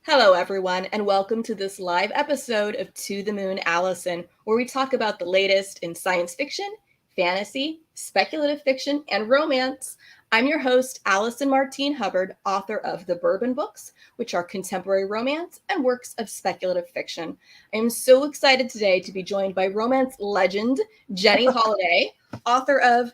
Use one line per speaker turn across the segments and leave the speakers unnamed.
Hello, everyone, and welcome to this live episode of To the Moon, Allison, where we talk about the latest in science fiction, fantasy, speculative fiction, and romance. I'm your host, Allison Martine Hubbard, author of the Bourbon Books, which are contemporary romance and works of speculative fiction. I am so excited today to be joined by romance legend Jenny Holiday, author of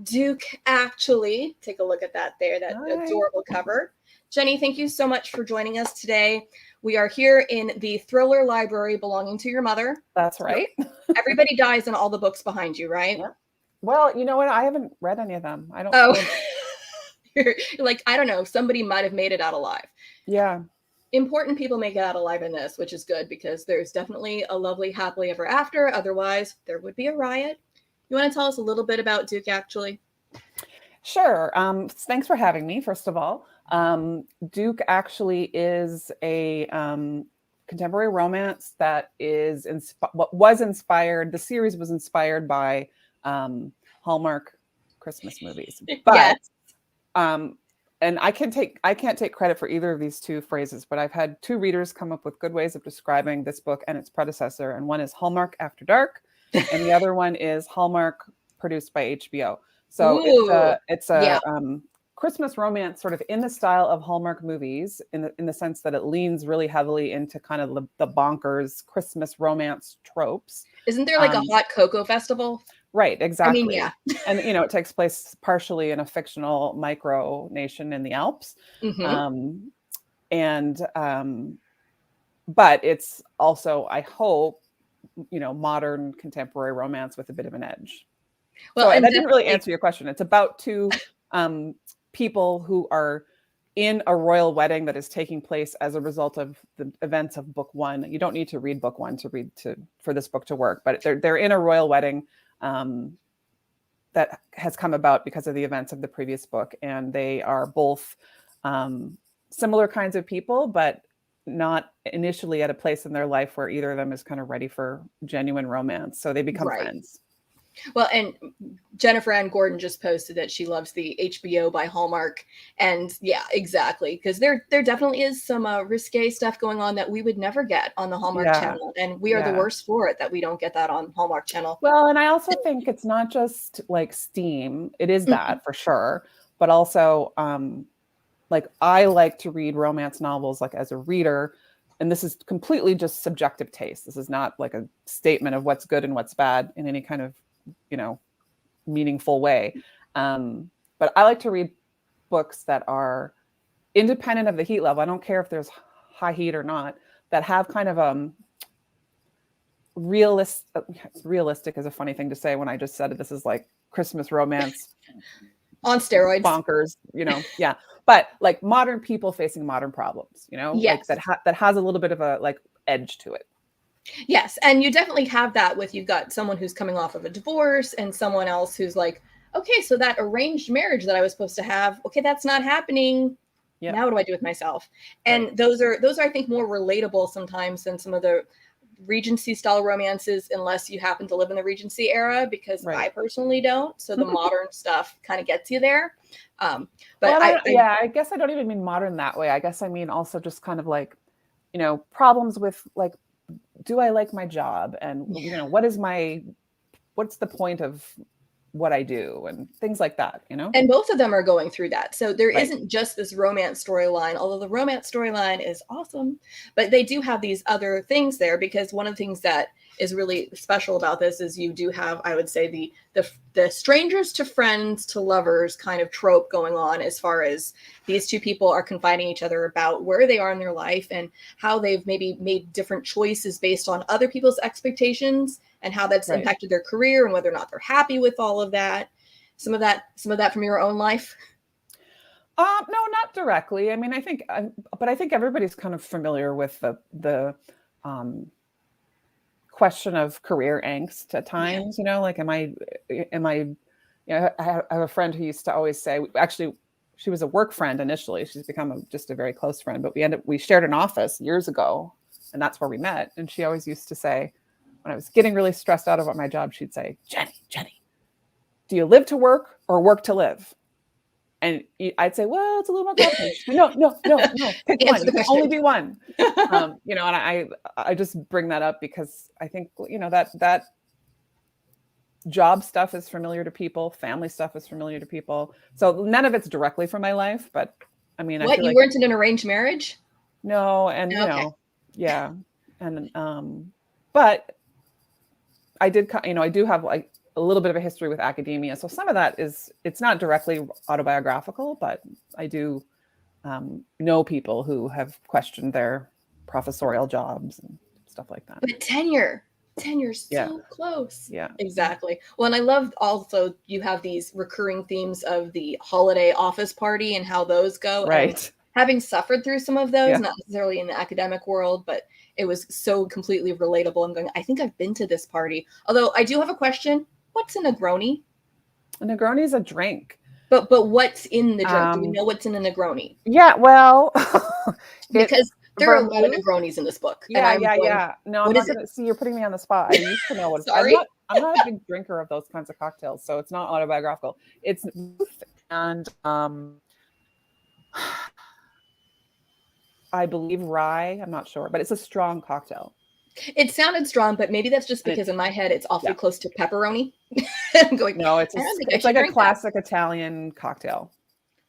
Duke Actually. Take a look at that there, that adorable cover. Jenny, thank you so much for joining us today. We are here in the thriller library belonging to your mother.
That's right.
Everybody dies in all the books behind you, right?
Yeah. Well, you know what? I haven't read any of them. I don't.
Oh, you're like, I don't know. Somebody might have made it out alive.
Yeah.
Important people make it out alive in this, which is good because there's definitely a lovely happily ever after. Otherwise, there would be a riot. You want to tell us a little bit about Duke Actually?
Sure. Thanks for having me, first of all. Duke Actually is a contemporary romance that is what was inspired. The series was inspired by Hallmark Christmas movies, but
Yes.
And I can't take credit for either of these two phrases, but I've had two readers come up with good ways of describing this book and its predecessor, and one is Hallmark After Dark, and the other one is Hallmark produced by HBO. So it's a Christmas romance sort of in the style of Hallmark movies, in the sense that it leans really heavily into kind of the bonkers Christmas romance tropes.
Isn't there like a hot cocoa festival?
Right, exactly.
I mean, yeah.
And it takes place partially in a fictional micro nation in the Alps.
Mm-hmm.
But it's also, I hope, modern contemporary romance with a bit of an edge. Well, so that didn't really answer your question. It's about two people who are in a royal wedding that is taking place as a result of the events of book one. You don't need to read book one for this book to work, but they're in a royal wedding that has come about because of the events of the previous book, and they are both similar kinds of people, but not initially at a place in their life where either of them is kind of ready for genuine romance. So they become friends.
Well, and Jennifer Ann Gordon just posted that she loves the HBO by Hallmark. And yeah, exactly. Because there definitely is some risque stuff going on that we would never get on the Hallmark channel. And we are the worst for it that we don't get that on Hallmark channel.
Well, and I also think it's not just like steam. It is that for sure. But also, like, I like to read romance novels like as a reader. And this is completely just subjective taste. This is not like a statement of what's good and what's bad in any kind of meaningful way. But I like to read books that are independent of the heat level. I don't care if there's high heat or not, that have kind of realistic is a funny thing to say when I just said it. This is like Christmas romance
on steroids,
bonkers, yeah. But like modern people facing modern problems,
yes.
like that has a little bit of a like edge to it.
Yes. And you definitely have that with, you've got someone who's coming off of a divorce and someone else who's like, okay, so that arranged marriage that I was supposed to have, okay, that's not happening. Yep. Now what do I do with myself? And right. those are, I think, more relatable sometimes than some of the Regency style romances, unless you happen to live in the Regency era, because I personally don't. So the modern stuff kind of gets you there. But
I guess I don't even mean modern that way. I guess I mean also just kind of like, problems with like, do I like my job? And, what's the point of what I do and things like that,
And both of them are going through that. So there isn't just this romance storyline, although the romance storyline is awesome, but they do have these other things there, because one of the things that is really special about this is you do have, I would say, the strangers to friends to lovers kind of trope going on, as far as these two people are confiding each other about where they are in their life and how they've maybe made different choices based on other people's expectations and how that's impacted their career and whether or not they're happy with all of that. Some of that from your own life.
No, not directly. I mean, I think everybody's kind of familiar with the question of career angst at times. Like, am I? I have a friend who used to always say, actually, she was a work friend initially. She's become just a very close friend, but we shared an office years ago, and that's where we met. And she always used to say, when I was getting really stressed out about my job, she'd say, Jenny, do you live to work or work to live? And I'd say, well, it's a little more complicated. No, pick one.
Answer the
You can only
question.
do one. You know, and I just bring that up because I think, you know, that job stuff is familiar to people, family stuff is familiar to people. So none of it's directly from my life, but I mean, I
What,
feel
you
like
weren't in an arranged marriage?
no, and you
Okay.
know, yeah, and but I did, you know, I do have like a little bit of a history with academia, so some of that is, it's not directly autobiographical, but I do know people who have questioned their professorial jobs and stuff like that.
But tenure's
Yeah,
so close.
yeah,
Exactly. Well, and I love also you have these recurring themes of the holiday office party and how those go. And
right.
having suffered through some of those,
Yeah.
not necessarily in the academic world, but it was so completely relatable. I'm going, I think I've been to this party. Although I do have a question. What's a Negroni?
A Negroni is a drink.
But what's in the drink? Do we know what's in a Negroni?
Yeah, well,
Because
it's
there are a lot of
vermouth.
Negronis in this book. And
Yeah,
I'm
yeah,
going,
yeah. No, I'm
what
not
is it?
gonna see. You're putting me on the spot. I used to know what
Sorry.
I'm not a big drinker of those kinds of cocktails, so it's not autobiographical. It's and I believe rye. I'm not sure, but it's a strong cocktail.
It sounded strong, but maybe that's just
And
because in my head it's awfully
yeah,
close to pepperoni. I'm going,
no,
I don't think I
it's
should
like a
drink that.
classic Italian cocktail.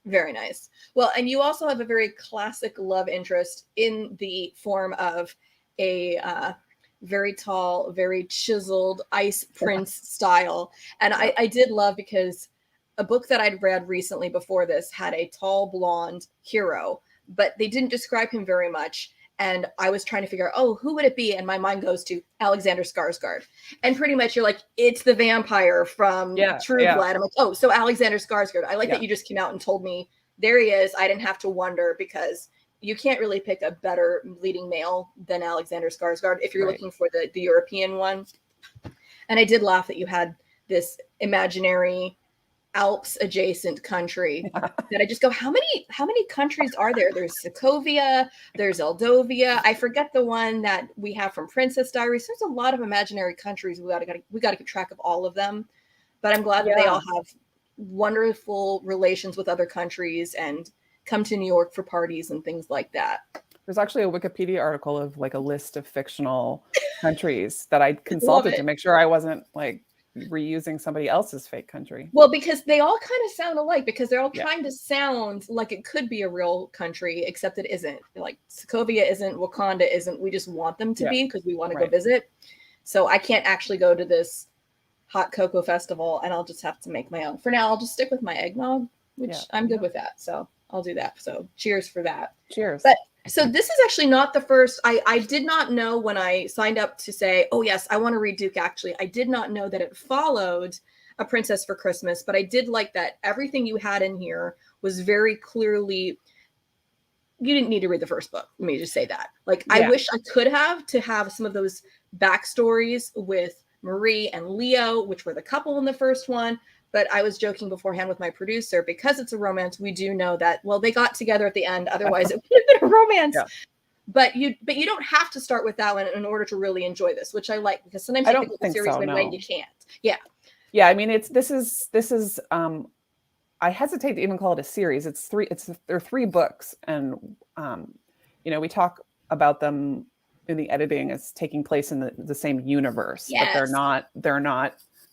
Very nice. Well, and you also have a very classic love interest in the form of a very tall, very chiseled ice prince style. And
Yeah.
I did love because a book that I'd read recently before this had a tall blonde hero, but they didn't describe him very much. And I was trying to figure out, oh, who would it be? And my mind goes to Alexander Skarsgård. And pretty much you're like, it's the vampire from
Yeah,
True
yeah,
Blood. I'm like, oh, so Alexander Skarsgård. I like
yeah.
that you just came out and told me there he is. I didn't have to wonder because you can't really pick a better leading male than Alexander Skarsgård if you're
Right.
looking for the European one. And I did laugh that you had this imaginary Alps adjacent country that I just go, how many countries are there? There's Sokovia, there's Eldovia. I forget the one that we have from Princess Diaries. There's a lot of imaginary countries. We got to keep track of all of them. But I'm glad that they all have wonderful relations with other countries and come to New York for parties and things like that.
There's actually a Wikipedia article of like a list of fictional countries that I consulted to make sure I wasn't like reusing somebody else's fake country.
Well, because they all kind of sound alike because they're all trying to sound like it could be a real country, except it isn't. Like Sokovia isn't, Wakanda isn't. We just want them to be because we want to go visit. So I can't actually go to this hot cocoa festival and I'll just have to make my own. For now, I'll just stick with my eggnog, which I'm good with that. So I'll do that. So cheers for that.
Cheers.
But so this is actually not the first. I did not know when I signed up to say, oh, yes, I want to read Duke. Actually, I did not know that it followed A Princess for Christmas. But I did like that everything you had in here was very clearly. You didn't need to read the first book. Let me just say that. Like, I wish I could have some of those backstories with Marie and Leo, which were the couple in the first one. But I was joking beforehand with my producer, because it's a romance, we do know that, well, they got together at the end. Otherwise, it would have been a romance. Yeah. But you don't have to start with that one in order to really enjoy this, which I like, because sometimes you pick up a series when you can't. Yeah.
Yeah. I mean, this is I hesitate to even call it a series. There are 3 books, and you know, we talk about them in the editing as taking place in the same universe, but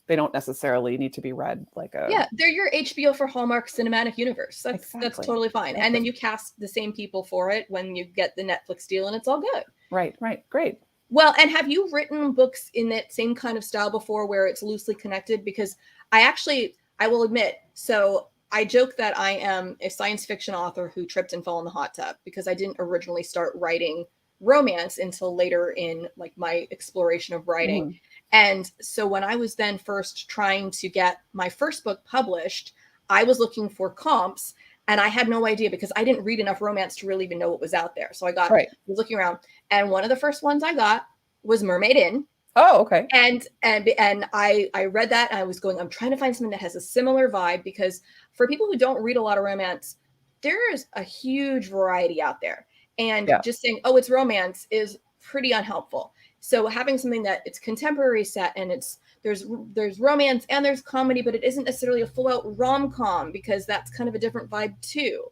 they don't necessarily need to be read like a.
Yeah, they're your HBO for Hallmark cinematic universe. That's totally fine. Exactly. And then you cast the same people for it when you get the Netflix deal, and it's all good.
Right, great.
Well, and have you written books in that same kind of style before where it's loosely connected? Because I will admit, so I joke that I am a science fiction author who tripped and fell in the hot tub because I didn't originally start writing romance until later in like my exploration of writing. Mm-hmm. And so when I was then first trying to get my first book published, I was looking for comps, and I had no idea because I didn't read enough romance to really even know what was out there. So I was looking around, and one of the first ones I got was Mermaid Inn.
Oh, okay.
And I read that, and I was going, I'm trying to find something that has a similar vibe, because for people who don't read a lot of romance, there is a huge variety out there. And just saying, oh, it's romance is pretty unhelpful. So having something that it's contemporary set and it's there's romance and there's comedy, but it isn't necessarily a full out rom-com, because that's kind of a different vibe too.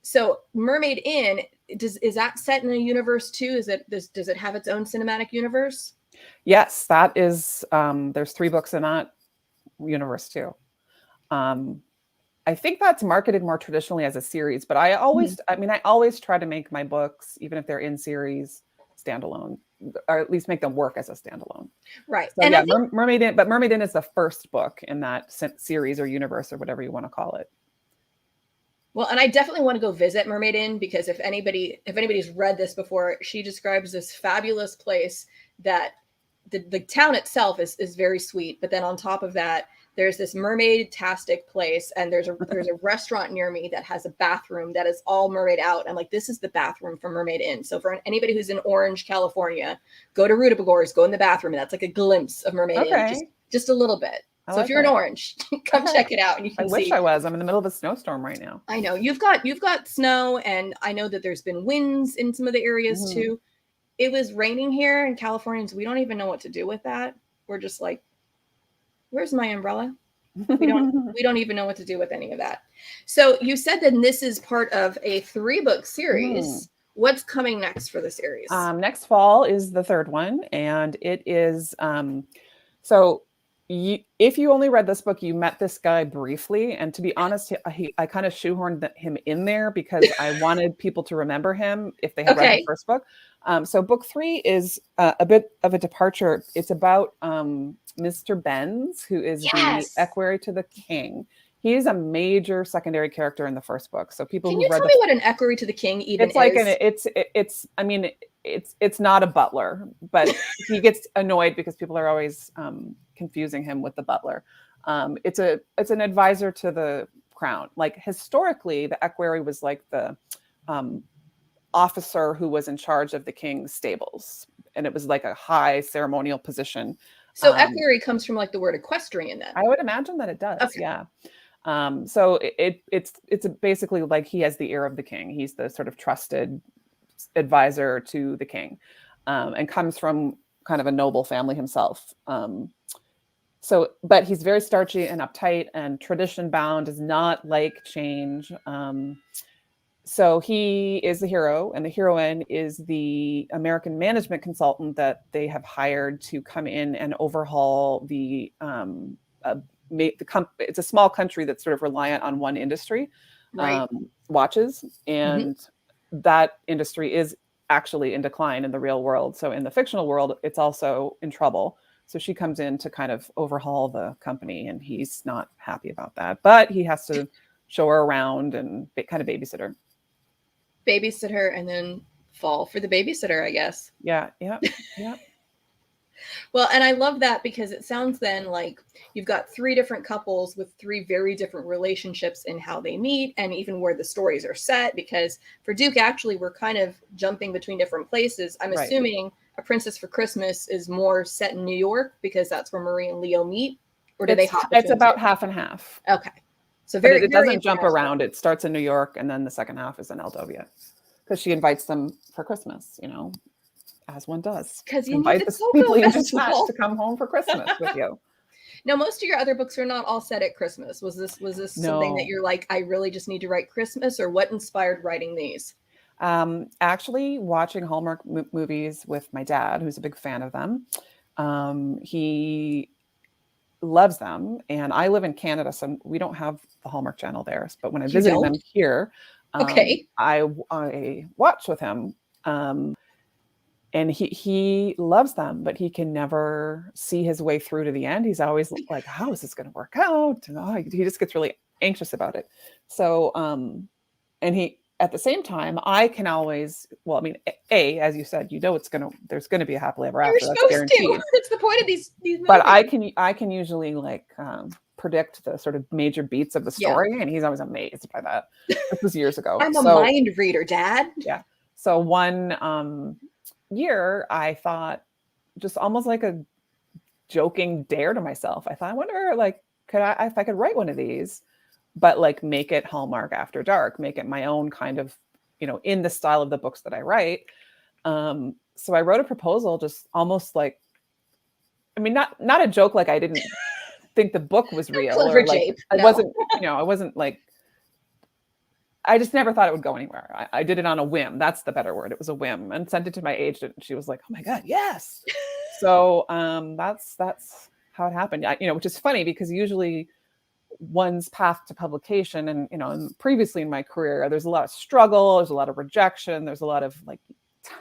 So Mermaid Inn, is that set in a universe too? Does it have its own cinematic universe?
Yes, that is. There's 3 books in that universe too. I think that's marketed more traditionally as a series, but I always try to make my books, even if they're in series, standalone, or at least make them work as a standalone.
Right.
So and yeah, Mermaid Inn is the first book in that series or universe or whatever you want to call it.
Well, and I definitely want to go visit Mermaid Inn, because if anybody's read this before, she describes this fabulous place that the town itself is very sweet, but then on top of that, there's this mermaid-tastic place, and there's a restaurant near me that has a bathroom that is all mermaid out. I'm like, this is the bathroom from Mermaid Inn. So for anybody who's in Orange, California, go to Rudabagores, go in the bathroom, and that's like a glimpse of Mermaid Inn, just a little bit. So if you're in Orange, come check it out, and you can see.
I wish I was. I'm in the middle of a snowstorm right now.
I know you've got snow, and I know that there's been winds in some of the areas too. It was raining here in California, so we don't even know what to do with that. We're just like, where's my umbrella? We don't even know what to do with any of that. So you said that this is part of a 3-book series. What's coming next for the series?
Next fall is the 3rd one, and it is if you only read this book, you met this guy briefly, and to be honest, I kind of shoehorned him in there because I wanted people to remember him if they had read the first book. So book 3 is a bit of a departure. It's about Mr. Benz, who is the equerry to the king. He is a major secondary character in the first book. So people
Can you tell me what an equerry to the king even is?
It's not a butler, but he gets annoyed because people are always confusing him with the butler. It's an advisor to the crown. Like historically, the equerry was like the officer who was in charge of the king's stables, and it was like a high ceremonial position.
So equerry comes from like the word equestrian then?
I would imagine that it does. Okay. Yeah. So it's basically like he has the ear of the king. He's the sort of trusted advisor to the king, and comes from kind of a noble family himself. But he's very starchy and uptight and tradition bound, does not like change. So he is the hero, and the heroine is the American management consultant that they have hired to come in and overhaul the it's a small country that's sort of reliant on one industry, watches, and that industry is actually in decline in the real world. So in the fictional world, it's also in trouble. So she comes in to kind of overhaul the company, and he's not happy about that, but he has to show her around and kind of babysit her
and then fall for the babysitter, I guess.
Yeah.
Well, and I love that, because it sounds then like you've got 3 different couples with 3 very different relationships in how they meet, and even where the stories are set, because for Duke, actually, we're kind of jumping between different places. I'm assuming A Princess for Christmas is more set in New York, because that's where Marie and Leo meet, or do they hop between?
It's about half and half.
Okay. So
it doesn't jump around. It starts in New York, and then the second half is in Eldovia, because she invites them for Christmas, as one does.
Because you
invite
need
the people you just met to come home for Christmas with you.
Now, most of your other books are not all set at Christmas. Was this something that you're like, I really just need to write Christmas, or what inspired writing these?
Actually, watching Hallmark movies with my dad, who's a big fan of them. He loves them, and I live in Canada, so we don't have the Hallmark Channel there. But when I'm visiting them here, I watch with him. And he loves them, but he can never see his way through to the end. He's always like, how is this going to work out? And he just gets really anxious about it. So, and he, at the same time, I can always, as you said, there's going to be a happily ever after.
That's guaranteed. That's the point of these movies.
But I can usually predict the sort of major beats of the story. And he's always amazed by that. This was years ago.
I'm a mind reader, Dad.
Yeah. So one, year, I thought, just almost like a joking dare to myself, I thought, I wonder, if I could write one of these, but make it Hallmark After Dark, make it my own kind of, in the style of the books that I write. So I wrote a proposal, just almost I mean, not a joke. Like I didn't think the book was real,
Clever
or like
jape.
I
No.
wasn't, I wasn't like, I just never thought it would go anywhere. I did it on a whim. That's the better word. It was a whim, and sent it to my agent. And she was like, "Oh my God, yes." So that's how it happened. Which is funny because usually one's path to publication, and previously in my career, there's a lot of struggle, there's a lot of rejection, there's a lot of like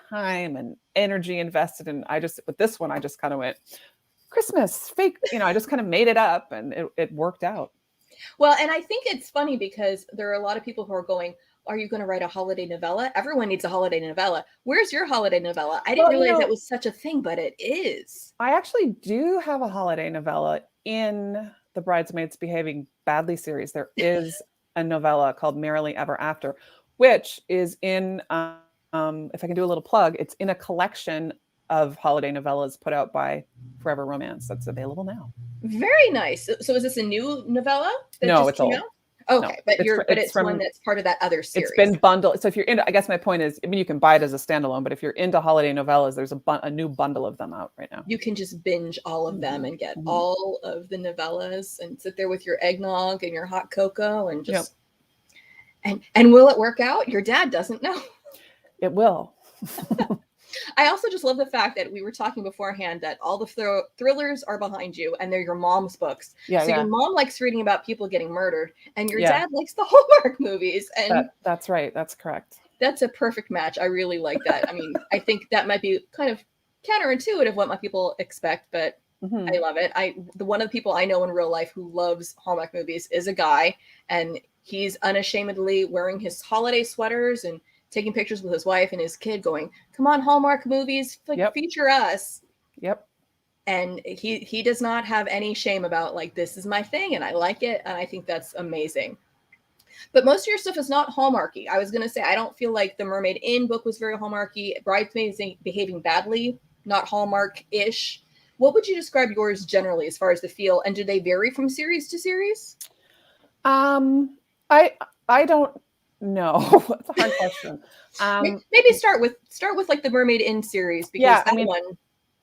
time and energy invested. And with this one, I just kind of went, Christmas fake, I just kind of made it up, and it worked out.
Well, and I think it's funny because there are a lot of people who are going, are you going to write a holiday novella? Everyone needs a holiday novella. Where's your holiday novella? I didn't realize that was such a thing, but it is.
I actually do have a holiday novella in the Bridesmaids Behaving Badly series. There is a novella called Merrily Ever After, which is in, if I can do a little plug, it's in a collection of holiday novellas put out by Forever Romance that's available now.
Very nice. So is this a new novella that
no,
just
it's
came
old.
out? Okay,
no,
but it's one that's part of that other series.
It's been bundled. So if you're into, I guess my point is, I mean, you can buy it as a standalone, but if you're into holiday novellas, there's a new bundle of them out right now.
You can just binge all of them and get all of the novellas and sit there with your eggnog and your hot cocoa and just, and will it work out? Your dad doesn't know.
It will.
I also just love the fact that we were talking beforehand that all the thrillers are behind you and they're your mom's books. So your mom likes reading about people getting murdered and your dad likes the Hallmark movies. And
that's right. That's correct.
That's a perfect match. I really like that. I mean, I think that might be kind of counterintuitive what my people expect, but I love it. One of the people I know in real life who loves Hallmark movies is a guy, and he's unashamedly wearing his holiday sweaters and taking pictures with his wife and his kid going, come on, Hallmark movies, feature us.
Yep.
And he does not have any shame about like, this is my thing and I like it. And I think that's amazing. But most of your stuff is not Hallmarky. I was going to say, I don't feel like the Mermaid Inn book was very Hallmarky. Bridesmaids Behaving Badly, not Hallmark-ish. What would you describe yours generally as far as the feel? And do they vary from series to series?
I don't know. It's a hard question.
Maybe start with like the Mermaid Inn series, because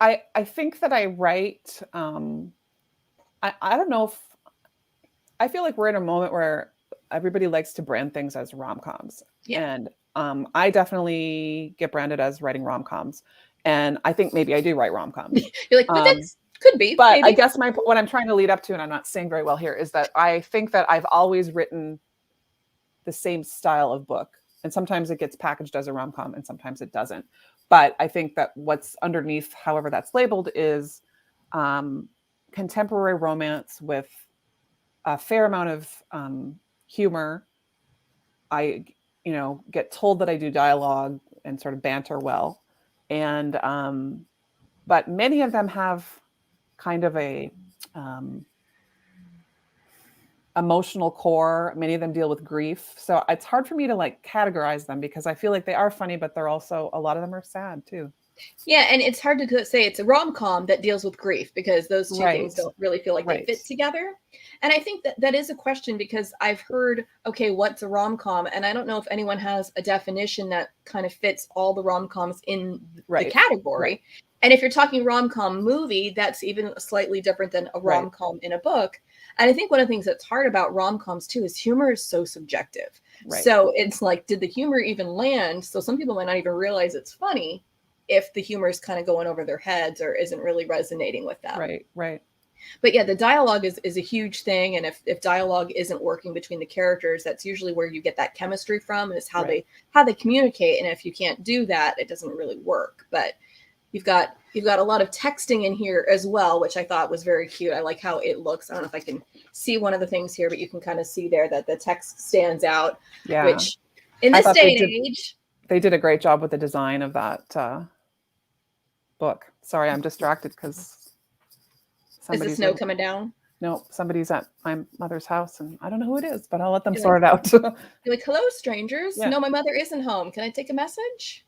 I think that I write. I don't know if I feel like we're in a moment where everybody likes to brand things as rom-coms, and I definitely get branded as writing rom-coms, and I think maybe I do write rom-coms.
You're like, but that's could be.
But
maybe.
I guess what I'm trying to lead up to, and I'm not saying very well here, is that I think that I've always written the same style of book, and sometimes it gets packaged as a rom-com and sometimes it doesn't. But I think that what's underneath, however that's labeled, is contemporary romance with a fair amount of humor. I get told that I do dialogue and sort of banter well, and but many of them have kind of a emotional core. Many of them deal with grief. So it's hard for me to like categorize them, because I feel like they are funny, but they're also, a lot of them are sad too.
Yeah, and it's hard to say it's a rom-com that deals with grief, because those two things don't really feel like they fit together. And I think that is a question, because I've heard, okay, what's a rom-com? And I don't know if anyone has a definition that kind of fits all the rom-coms in the category. And if you're talking rom-com movie, that's even slightly different than a rom-com in a book. And I think one of the things that's hard about rom-coms too is humor is so subjective. So it's like, did the humor even land? So some people might not even realize it's funny if the humor is kind of going over their heads or isn't really resonating with them.
Right.
But yeah, the dialogue is a huge thing. And if dialogue isn't working between the characters, that's usually where you get that chemistry from, is how they communicate. And if you can't do that, it doesn't really work. But you've got a lot of texting in here as well, which I thought was very cute. I like how it looks. I don't know if I can see one of the things here, but you can kind of see there that the text stands out. Yeah. Which in this day and age,
they did a great job with the design of that book. Sorry, I'm distracted because
is the snow coming down?
No, somebody's at my mother's house and I don't know who it is, but I'll let them sort it out.
You're like, hello, strangers. Yeah. No, my mother isn't home. Can I take a message?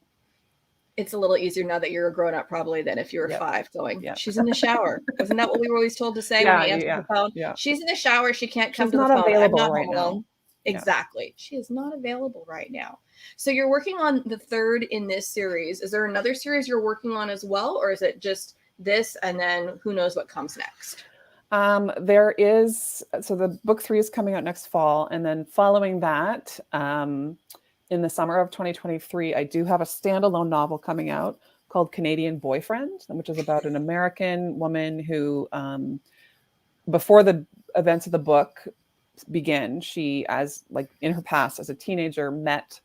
It's a little easier now that you're a grown up, probably, than if you were 5 going, she's in the shower. Isn't that what we were always told to say when we answered the phone? Yeah. She's in the shower. She can't come to the phone.
She's not available right now.
Exactly. She is not available right now. So you're working on the 3rd in this series. Is there another series you're working on as well? Or is it just this, and then who knows what comes next?
There is, so the book 3 is coming out next fall. And then following that, in the summer of 2023, I do have a standalone novel coming out called Canadian Boyfriend, which is about an American woman who, before the events of the book begin, she, as like in her past as a teenager, met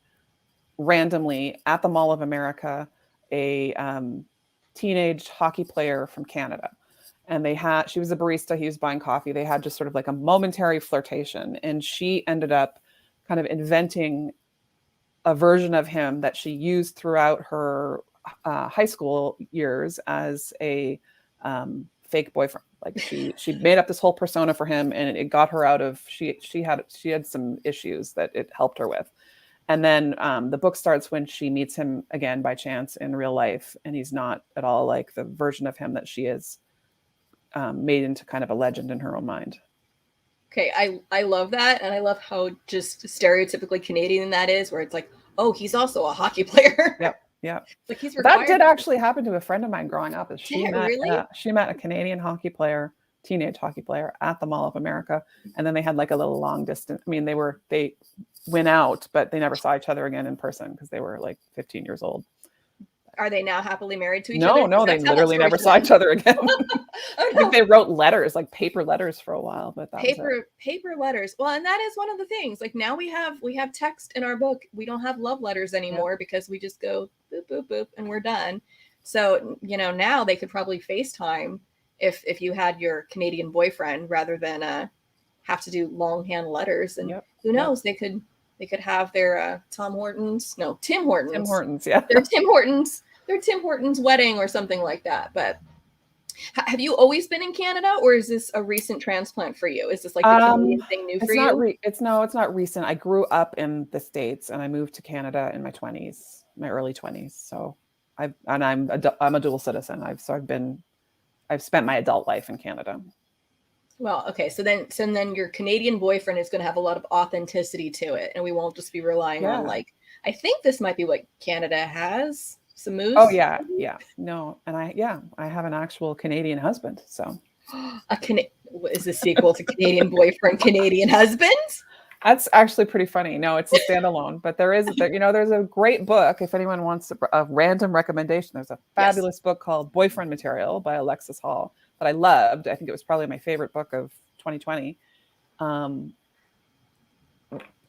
randomly at the Mall of America a teenage hockey player from Canada. And she was a barista, he was buying coffee. They had just sort of like a momentary flirtation. And she ended up kind of inventing a version of him that she used throughout her high school years as a fake boyfriend. Like she made up this whole persona for him, and it got her out of, she had some issues that it helped her with. And then the book starts when she meets him again by chance in real life, and he's not at all like the version of him that she is made into kind of a legend in her own mind.
Okay, I love that, and I love how just stereotypically Canadian that is, where it's like, oh, he's also a hockey player.
Yep, yeah.
Like he's required.
That did actually happen to a friend of mine growing up.
She met
a Canadian hockey player, teenage hockey player, at the Mall of America, and then they had like a little long distance. I mean, they went out, but they never saw each other again in person because they were like 15 years old.
Are they now happily married to each other?
No, they literally never saw each other again. I think they wrote letters, like paper letters for a while, but that
paper letters. Well, and that is one of the things. Like now we have text in our book. We don't have love letters anymore because we just go boop, boop, boop, and we're done. So, now they could probably FaceTime if you had your Canadian boyfriend rather than have to do longhand letters. And who knows, they could have their Tim Hortons, yeah. Their Tim Hortons wedding or something like that. But have you always been in Canada, or is this a recent transplant for you? Is this like the Canadian thing new for you?
It's not recent. I grew up in the States and I moved to Canada in my early 20s. So I'm a dual citizen. I've spent my adult life in Canada.
Well, okay. So then your Canadian boyfriend is going to have a lot of authenticity to it, and we won't just be relying on like, I think this might be what Canada has. Some moose.
Oh yeah. No, and I have an actual Canadian husband. So
is the sequel to Canadian Boyfriend, Canadian Husband?
That's actually pretty funny. No, it's a standalone, but there's a great book. If anyone wants a random recommendation, there's a fabulous book called Boyfriend Material by Alexis Hall that I loved. I think it was probably my favorite book of 2020. And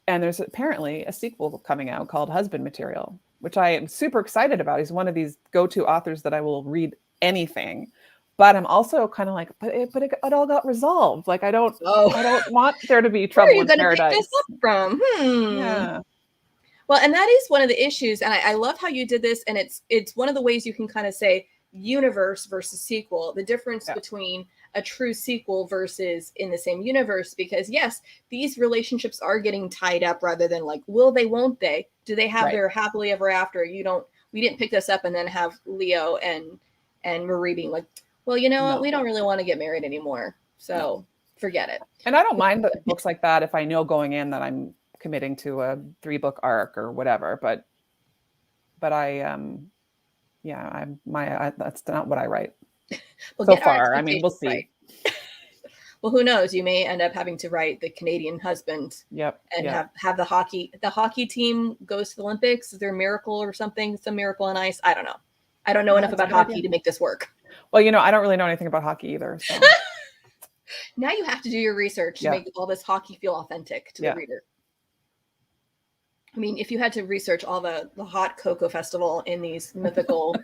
there's apparently a sequel coming out called Husband Material, which I am super excited about. He's one of these go-to authors that I will read anything. But I'm also kind of like, but it all got resolved. Like I don't want there to be trouble in paradise. Where are you going to pick this up from? Yeah.
Well, and that is one of the issues, and I love how you did this. And it's one of the ways you can kind of say universe versus sequel. The difference between a true sequel versus in the same universe, because yes, these relationships are getting tied up rather than like, will they, won't they? Do they have their happily ever after? We didn't pick this up and then have Leo and Marie being like, well, what? We don't really want to get married anymore. So forget it.
And I don't mind books like that if I know going in that I'm committing to a 3-book arc or whatever, but that's not what I write.
Well,
so far. I mean, we'll see. Right.
Well, who knows? You may end up having to write the Canadian husband.
Yep.
And have the hockey team goes to the Olympics. Is there a miracle or something? Some miracle on ice? I don't know. I don't know enough about hockey to make this work.
Well, I don't really know anything about hockey either. So.
Now you have to do your research to make all this hockey feel authentic to the reader. I mean, if you had to research all the hot cocoa festival in these mythical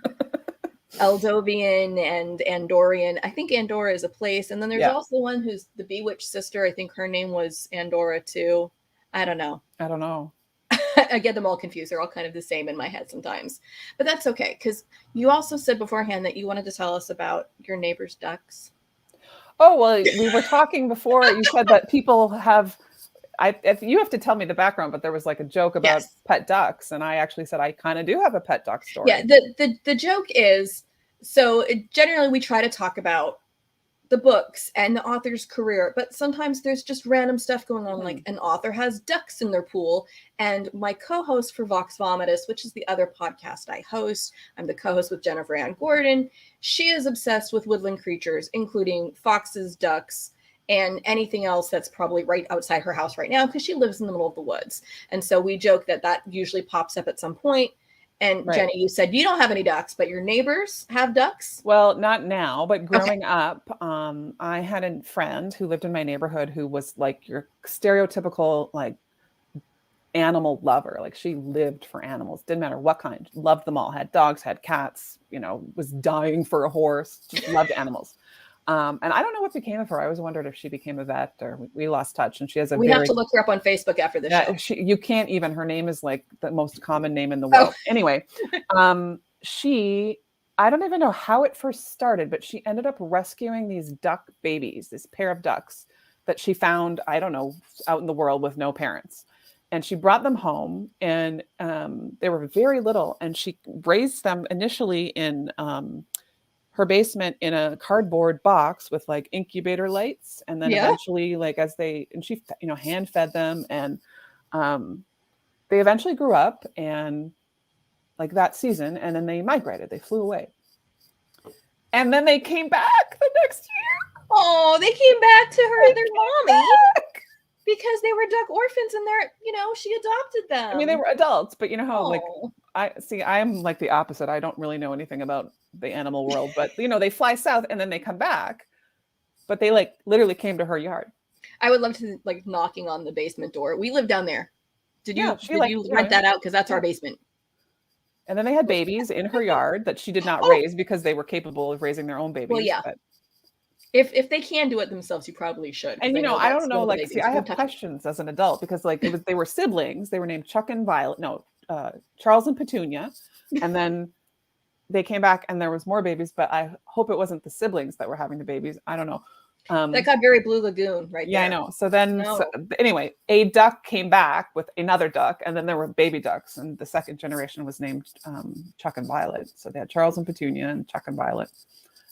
Eldovian and Andorian, I think Andorra is a place. And then there's also one who's the Bewitched sister. I think her name was Andorra too. I don't know. I get them all confused. They're all kind of the same in my head sometimes. But that's okay, because you also said beforehand that you wanted to tell us about your neighbor's ducks.
Oh, well, we were talking before. You said that people have... if you have to tell me the background, but there was like a joke about pet ducks, and I actually said I kind of do have a pet duck story.
Yeah, the joke is, so generally we try to talk about the books and the author's career, but sometimes there's just random stuff going on. Like an author has ducks in their pool, and my co-host for Vox Vomitus, which is the other podcast I host, I'm the co-host with Jennifer Ann Gordon. She is obsessed with woodland creatures, including foxes, ducks, and anything else that's probably right outside her house right now, because she lives in the middle of the woods. And so we joke that usually pops up at some point. And
Right.
Jenny, you said you don't have any ducks, but your neighbors have ducks?
Well, not now, but growing up, I had a friend who lived in my neighborhood who was like your stereotypical like animal lover. Like she lived for animals, didn't matter what kind, loved them all, had dogs, had cats, was dying for a horse, just loved animals. And I don't know what became of her. I always wondered if she became a vet or we lost touch. And she has
We have to look her up on Facebook after the show.
You can't even, her name is like the most common name in the world. Anyway, I don't even know how it first started, but she ended up rescuing these duck babies, this pair of ducks that she found, I don't know, out in the world with no parents. And she brought them home, and they were very little. And she raised them initially in her basement in a cardboard box with like incubator lights. And then eventually, like she hand fed them, and they eventually grew up and like that season, and then they migrated, they flew away. And then they came back the next year.
Oh, they came back to their mommy because they were duck orphans, and she adopted them.
I mean, they were adults, but you know how I'm like the opposite. I don't really know anything about the animal world, but they fly south and then they come back, but they like literally came to her yard.
I would love to like knocking on the basement door. We live down there. Did you rent that out? Because that's our basement.
And then they had babies in her yard that she did not raise because they were capable of raising their own babies.
Well, yeah. But if they can do it themselves, you probably should.
And I don't know, like, I have questions as an adult because like they were siblings. They were named Chuck and Violet. No, Charles and Petunia. And then they came back and there was more babies, but I hope it wasn't the siblings that were having the babies. I don't know.
That got very Blue Lagoon right there.
Yeah, I know. So then, anyway, a duck came back with another duck, and then there were baby ducks, and the second generation was named Chuck and Violet. So they had Charles and Petunia and Chuck and Violet.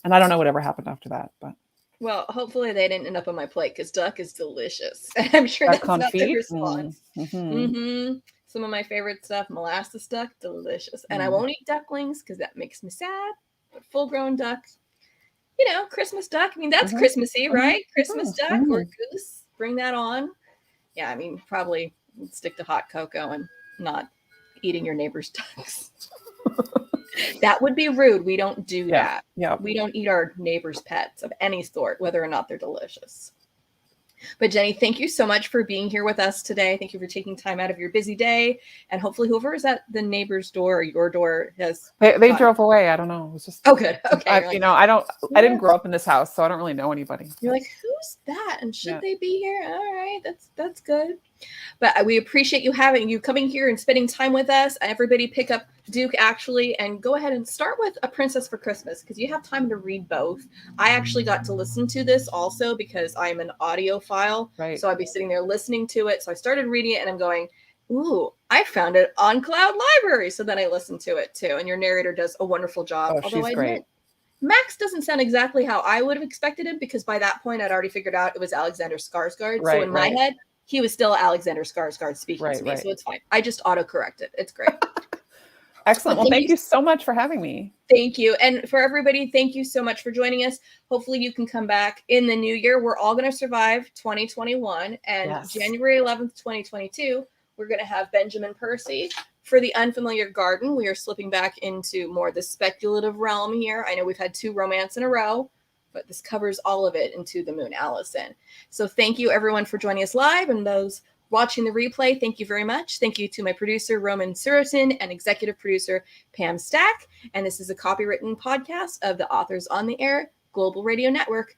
And I don't know whatever happened after that, but.
Well, hopefully they didn't end up on my plate because duck is delicious. I'm sure that's not the response. Some of my favorite stuff, molasses duck, delicious. And I won't eat ducklings because that makes me sad. But full-grown duck, Christmas duck. I mean, that's Christmassy, right? Christmas duck or goose. Bring that on. Yeah, I mean, probably stick to hot cocoa and not eating your neighbor's ducks. That would be rude. We don't do that.
Yeah.
We don't eat our neighbor's pets of any sort, whether or not they're delicious. But Jenny, thank you so much for being here with us today. Thank you for taking time out of your busy day. And hopefully whoever is at the neighbor's door or your door has...
They drove away. I don't know. It was just...
Oh, good. Okay.
I didn't grow up in this house, so I don't really know anybody.
You're like, who's that? And should they be here? All right. That's good. But we appreciate you coming here and spending time with us. Everybody pick up Duke actually and go ahead and start with A Princess for Christmas because you have time to read both. I actually got to listen to this also because I'm an audiophile. Right. So I'd be sitting there listening to it. So I started reading it and I'm going, ooh, I found it on Cloud Library. So then I listened to it too. And your narrator does a wonderful job.
Oh, she's great.
Max doesn't sound exactly how I would have expected him because by that point I'd already figured out it was Alexander Skarsgård. So in my head, he was still Alexander Skarsgård speaking to me. So it's fine. I just auto-corrected. It's great.
Excellent. Well, thank you so much for having me.
Thank you. And for everybody, thank you so much for joining us. Hopefully you can come back in the new year. We're all going to survive 2021. And January 11th, 2022, we're going to have Benjamin Percy. For The Unfamiliar Garden, we are slipping back into more the speculative realm here. I know we've had 2 romance in a row, but this covers all of it into the moon, Allison. So thank you everyone for joining us live, and those watching the replay, thank you very much. Thank you to my producer, Roman Surotin, and executive producer, Pam Stack. And this is a copywritten podcast of the Authors on the Air Global Radio Network.